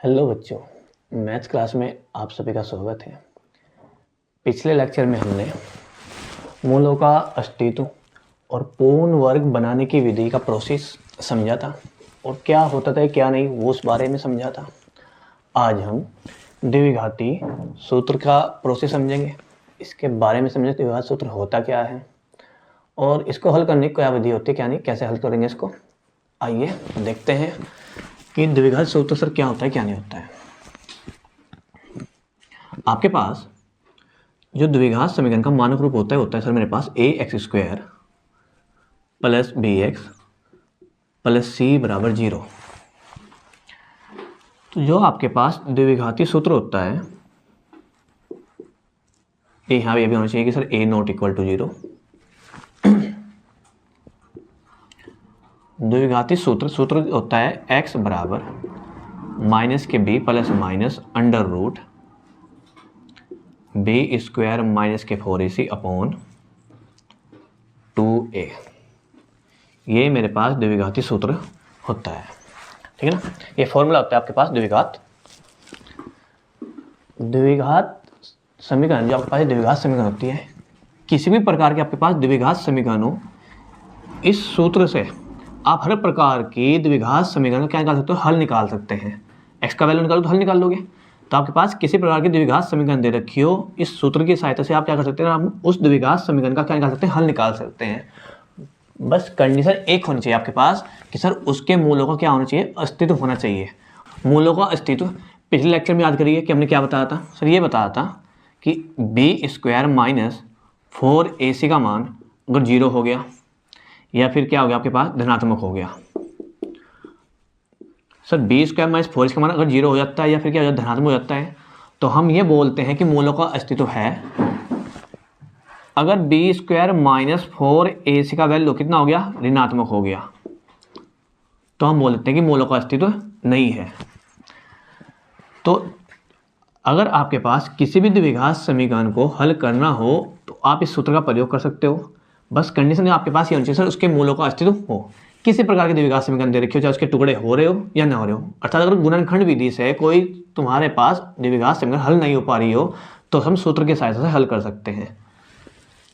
Hello बच्चों, maths class में आप सभी का स्वागत है। पिछले लेक्चर में हमने मूलों का अस्तित्व और पूर्ण वर्ग बनाने की विधि का प्रोसेस समझा था और क्या होता था क्या नहीं वो उस बारे में समझा था। आज हम द्विघाती सूत्र का प्रोसेस समझेंगे, इसके बारे में समझेंगे द्विघात सूत्र होता क्या है और इसको हल करने की क्या विधि होती है क्या नहीं, कैसे हल करेंगे इसको। आइए देखते हैं कि द्विघात सूत्र सर क्या होता है क्या नहीं होता है। आपके पास जो द्विघात समीकरण का मानक रूप होता है सर मेरे पास ax² plus bx plus c बराबर 0। तो जो आपके पास द्विघाती सूत्र होता है यहाँ ये भी होना चाहिए कि sir a not equal to 0। द्विघाती सूत्र होता है x बराबर माइनस के b plus minus under root b square minus के 4ac अपॉन 2a। ये मेरे पास द्विघाती सूत्र होता है, ठीक है ना। ये फॉर्मूला होता है आपके पास द्विघात समीकरण। जो आपके पास द्विघात समीकरण होती है, किसी भी प्रकार के आपके पास द्विघात समीकरण हो, इस सूत्र से आप हर प्रकार की द्विघात समीकरण क्या निकाल सकते हो, हल निकाल सकते हैं। x का वैल्यू निकालो तो हल निकाल लोगे। तो आपके पास किसी प्रकार की द्विघात समीकरण दे रखी हो, इस सूत्र की सहायता से आप क्या कर सकते हैं, हम उस द्विघात समीकरण का क्या निकाल सकते हैं, हल निकाल सकते हैं। बस कंडीशन एक होनी चाहिए आपके पास कि सर उसके मूलों का क्या होना चाहिए, अस्तित्व होना चाहिए। मूलों का अस्तित्व पिछले लेक्चर में याद करिए कि हमने क्या बताया था सर, ये बताया था कि b स्क्वायर माइनस 4ac का मान अगर 0 हो गया या फिर क्या हो गया आपके पास धनात्मक हो गया। Sir b square minus 4ac का मान अगर 0 हो जाता है या फिर क्या हो जाता है धनात्मक हो जाता है, तो हम ये बोलते हैं कि मूलों का अस्तित्व है। अगर b स्क्वायर माइनस 4ac का वैल्यू कितना हो गया, ऋणात्मक हो गया, तो हम बोल देते हैं कि मूलों का अस्तित्व नहीं है। तो अगर आपके पास किसी भी द्विघात समीकरण को हल करना हो तो आप इस सूत्र का प्रयोग कर सकते हो। बस कंडीशन आपके पास ये होनी चाहिए सर उसके मूलों का अस्तित्व हो। किसी प्रकार के द्विघात समीकरण दे रखे हो, चाहे उसके टुकड़े हो रहे हो या ना हो रहे हो, अर्थात अगर गुणनखंड विधि से कोई तुम्हारे पास द्विघात समीकरण हल नहीं हो पा रही हो तो हम सूत्र की सहायता से हल कर सकते हैं।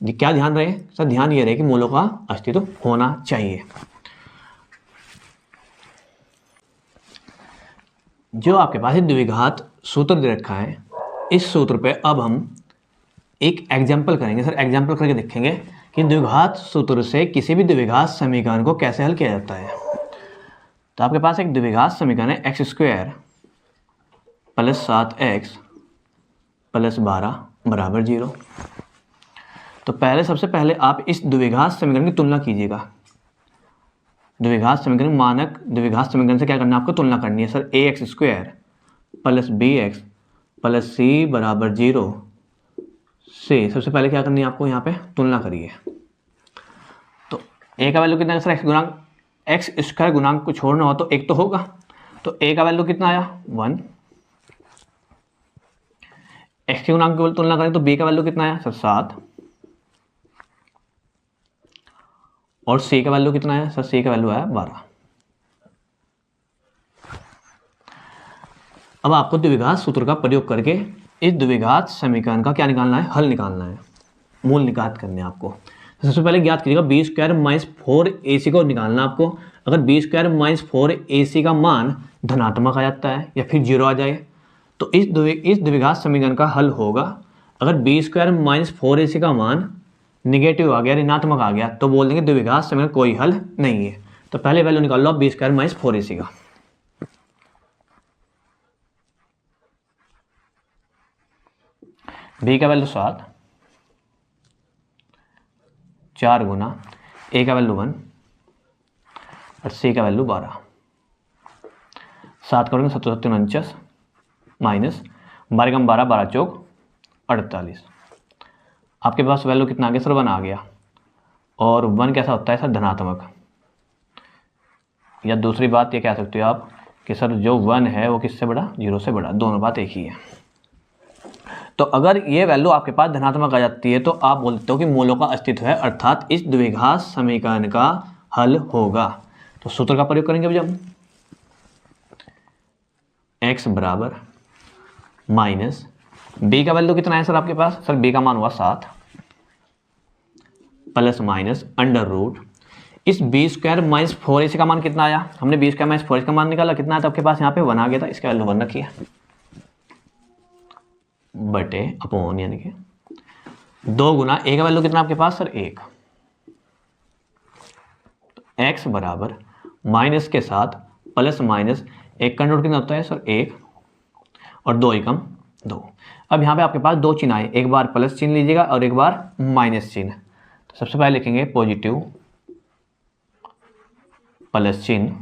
जी क्या ध्यान रहे सर, ध्यान ये रहे कि मूलों का अस्तित्व होना चाहिए। जो आपके पास द्विघात सूत्र दे रखा है, इस सूत्र पे अब हम एक एग्जाम्पल करेंगे सर। एग्जाम्पल करके देखेंगे कि द्विघात सूत्र से किसी भी द्विघात समीकरण को कैसे हल किया जाता है। तो आपके पास एक द्विघात समीकरण है x square plus 7x plus 12 बराबर 0। तो सबसे पहले आप इस द्विघात समीकरण की तुलना कीजिएगा। द्विघात समीकरण मानक द्विघात समीकरण से क्या करना है, आपको तुलना करनी है sir. ax square plus bx plus c बराबर 0 से सबसे पहले क्या करनी है आपको, यहाँ पे तुलना करिए। तो a का वैल्यू कितना है सर, x स्क्वायर गुणांक को छोड़ना हो तो एक तो होगा, तो a का वैल्यू कितना आया 1। x के गुणांक की तुलना करें तो b का वैल्यू कितना आया सर 7 और c का वैल्यू कितना आया सर, c का वैल्यू आया 12। अब आपको द्विघात सूत्र का प्रयोग करके इस द्विघात समीकरण का क्या निकालना है, हल निकालना है, मूल निकात करने हैं आपको। तो सबसे पहले ज्ञात कीजिएगा b स्क्वायर माइनस 4ac को निकालना आपको। अगर b स्क्वायर माइनस 4ac का मान धनात्मक आ जाता है या फिर 0 आ जाए तो इस द्विघात समीकरण का हल होगा। अगर b स्क्वायर माइनस 4ac का मान निगेटिव आ गया, ऋणात्मक आ गया, तो बोल देंगे द्विघात समीकरण कोई हल नहीं है। तो पहले वैल्यू निकाल लो b स्क्वायर माइनस 4ac का। b का वैल्यू 7, 4 गुना a का वैल्यू 1 और c का वैल्यू 12। 7 करोगे 7 7 49 माइनस 12 कम 12 12 चौक 48। आपके पास वैल्यू कितना आ गया सर, 1 आ गया। और 1 कैसा होता है सर, धनात्मक। या दूसरी बात ये कह सकते हो आप कि सर जो 1 है वो किससे बड़ा, 0 से बड़ा। दोनों बात एक ही है। तो अगर ये वैल्यू आपके पास धनात्मक आ जाती है तो आप बोलते हो कि मूलों का अस्तित्व है, अर्थात इस द्विघात समीकरण का हल होगा। तो सूत्र का प्रयोग करेंगे अभी हम। x बराबर माइनस b का वैल्यू कितना है सर आपके पास? सर b का मान हुआ 7 प्लस माइनस अंडर रूट इस बी स्क्वायर माइनस 4ac का मान कितना आया? हमने बी स्क्वायर माइनस 4ac का मान निकाला, कितना आया था आपके पास? यहाँ पे 1 आ गया था, इसका वैल्यू 1 रखिए बटे अपॉन, यानी कि 2 गुना a का वैल्यू कितना आपके पास? सर 1। x बराबर माइनस के साथ प्लस माइनस 1 का अंडर रूट कितना होता है सर? 1 और 2 एकम 2। अब यहाँ पे आपके पास 2 चिन्ह आए, एक बार प्लस चिन्ह लीजिएगा और एक बार माइनस चिन्ह। तो सबसे पहले लिखेंगे पॉजिटिव प्लस चिन्ह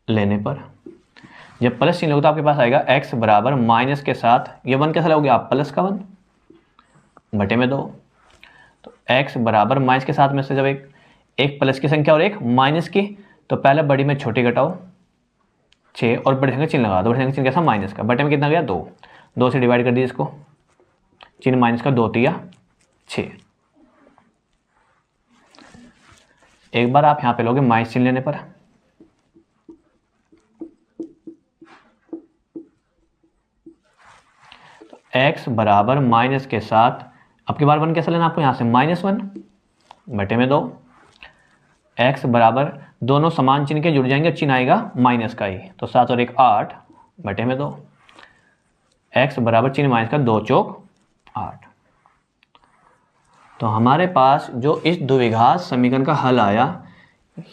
लेने पर, जब प्लस चिन्ह होगा तो आपके पास आएगा x बराबर माइनस के साथ ये 1 कैसा हो गया? आप प्लस का 1 बटे में 2। तो x बराबर माइनस के साथ में से जब एक प्लस की संख्या और एक माइनस की, तो पहले बड़ी में छोटी घटाओ 6 और बड़े संख्या चिन्ह लगा दो। बड़े संख्या चिन्ह कैसा? माइनस का। बटे में कितना गया? 2। 2 से डिवाइड कर दिए इसको, चिन्ह माइनस का 2 तिया 6। एक बार आप यहाँ पे लोगे माइनस चिन्ह लेने पर, तो x बराबर माइनस के साथ अब की बार 1 कैसा लेना आपको? यहाँ से -1 बटे में 2। x बराबर दोनों समान चिन्ह के जुड़ जाएंगे, चिन्ह आएगा माइनस का ही, तो 7 और 1 8 बटे में 2। x बराबर चिन्ह माइनस का 2 चौक 8। तो हमारे पास जो इस द्विघात समीकरण का हल आया,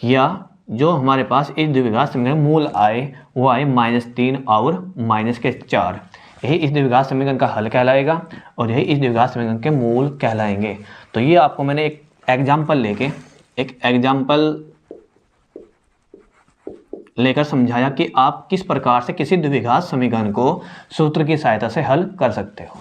या जो हमारे पास इस द्विघात समीकरण मूल आए, वो आए -3 और -4। यही इस द्विघात समीकरण का हल कहलाएगा और यही इस द्विघात समीकरण के मूल कहलाएंगे। तो ये आपको मैंने एक एग्जाम्पल लेकर समझाया कि आप किस प्रकार से किसी द्विघात समीकरण को सूत्र की सहायता से हल कर सकते हो।